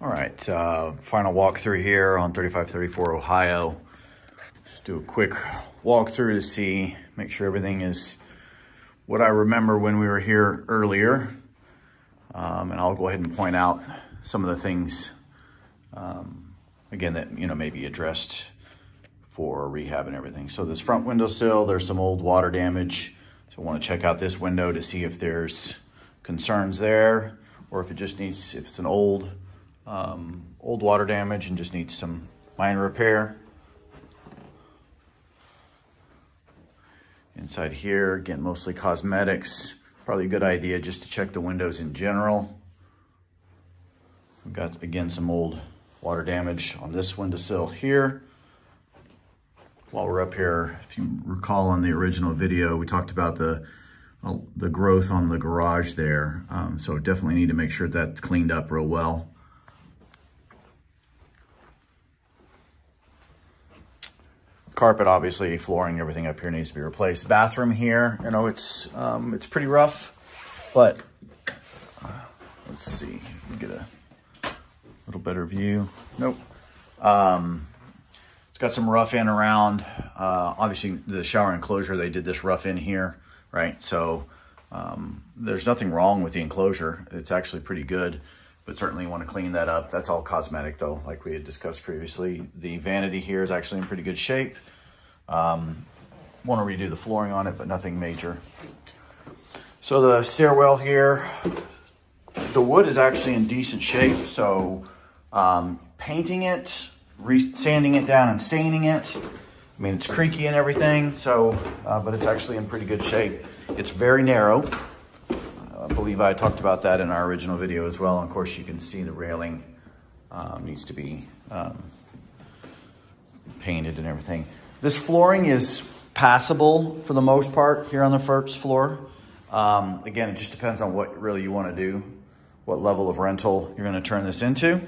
All right, final walkthrough here on 3534 Ohio. Just do a quick walkthrough to see, make sure everything is what I remember when we were here earlier. And I'll go ahead and point out some of the things, again, that, may be addressed for rehab and everything. So this front windowsill, there's some old water damage. So I want to check out this window to see if there's concerns there, or if it just needs, if it's an old water damage and just needs some minor repair. Inside here, again, mostly cosmetics. Probably a good idea just to check the windows in general. We've got, again, some old water damage on this windowsill here. While we're up here, if you recall on the original video, we talked about the growth on the garage there. So definitely need to make sure that's cleaned up real well. Carpet, obviously, flooring, everything up here needs to be replaced. Bathroom here, it's pretty rough, but let's see, get a little better view. Nope. It's got some rough in around. Obviously, the shower enclosure, they did this rough in here, right? So there's nothing wrong with the enclosure. It's actually pretty good, but certainly you want to clean that up. That's all cosmetic though, like we had discussed previously. The vanity here is actually in pretty good shape. Want to redo the flooring on it, but nothing major. So the stairwell here, the wood is actually in decent shape. So painting it, sanding it down and staining it, I mean, it's creaky and everything, so, but it's actually in pretty good shape. It's very narrow. I believe I talked about that in our original video as well. And of course, you can see the railing needs to be painted and everything. This flooring is passable for the most part here on the first floor. Again, it just depends on what really you want to do, what level of rental you're going to turn this into.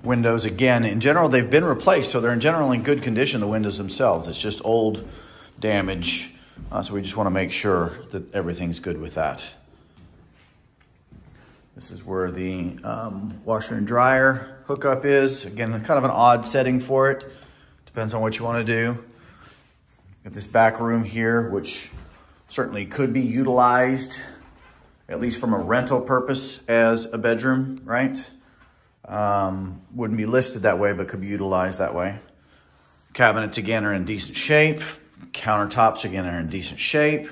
Windows, again, in general, they've been replaced, so they're in general in good condition, the windows themselves. It's just old damage. So we just want to make sure that everything's good with that. This is where the washer and dryer hookup is. Again, kind of an odd setting for it. Depends on what you want to do. Got this back room here, which certainly could be utilized, at least from a rental purpose, as a bedroom, right? Wouldn't be listed that way, but could be utilized that way. Cabinets, again, are in decent shape. Countertops, again, are in decent shape.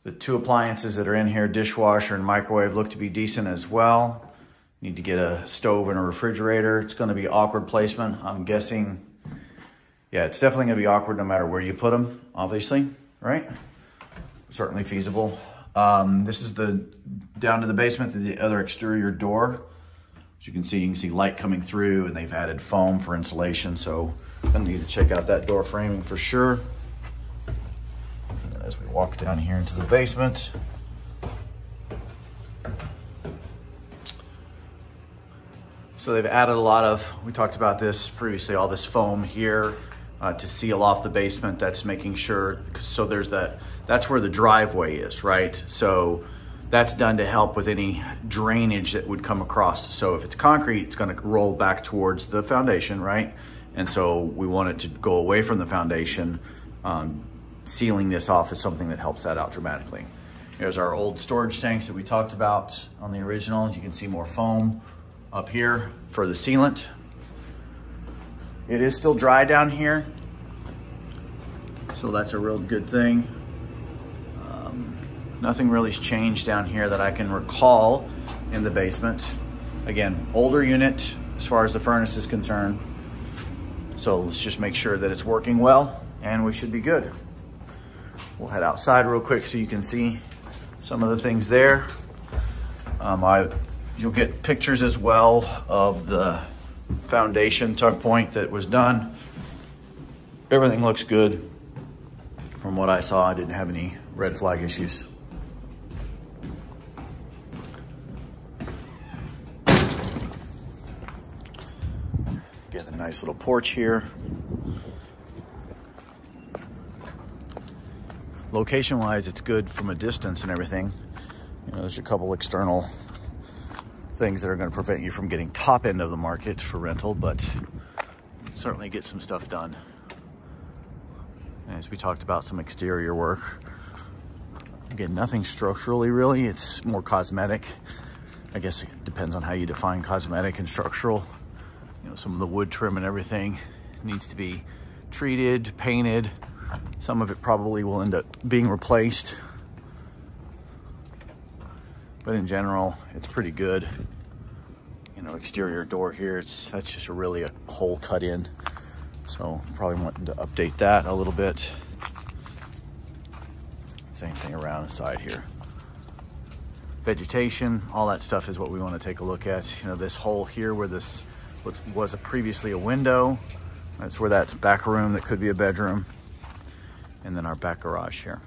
The two appliances that are in here, dishwasher and microwave, look to be decent as well. Need to get a stove and a refrigerator. It's going to be awkward placement. I'm guessing, yeah, it's definitely going to be awkward no matter where you put them, obviously, right? Certainly feasible. This is the down to the basement, the other exterior door. As you can see light coming through, and they've added foam for insulation, so I'm gonna need to check out that door framing for sure. As we walk down here into the basement. So they've added a lot of, we talked about this previously, all this foam here to seal off the basement. That's making sure, so there's that's where the driveway is, right? So that's done to help with any drainage that would come across. So if it's concrete, it's gonna roll back towards the foundation, right? And so we want it to go away from the foundation. Sealing this off is something that helps that out dramatically. Here's our old storage tanks that we talked about on the original. You can see more foam up here for the sealant. It is still dry down here, so that's a real good thing. Nothing really's changed down here that I can recall in the basement. Again, older unit as far as the furnace is concerned. So let's just make sure that it's working well and we should be good. We'll head outside real quick so you can see some of the things there. You'll get pictures as well of the foundation tuck point that was done. Everything looks good. From what I saw, I didn't have any red flag issues. Get a nice little porch here. Location-wise, it's good from a distance and everything. You know, there's a couple external things that are going to prevent you from getting top end of the market for rental, but certainly get some stuff done. And as we talked about, some exterior work. Again, nothing structurally really, it's more cosmetic. I guess it depends on how you define cosmetic and structural. You know, some of the wood trim and everything needs to be treated, painted. Some of it probably will end up being replaced. But in general, it's pretty good. You know, exterior door here, that's just really a hole cut in. So probably wanting to update that a little bit. Same thing around the side here. Vegetation, all that stuff is what we want to take a look at. You know, this hole here where this was previously a window, that's where that back room that could be a bedroom, and then our back garage here.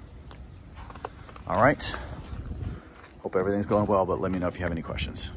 All right, hope everything's going well, but let me know if you have any questions.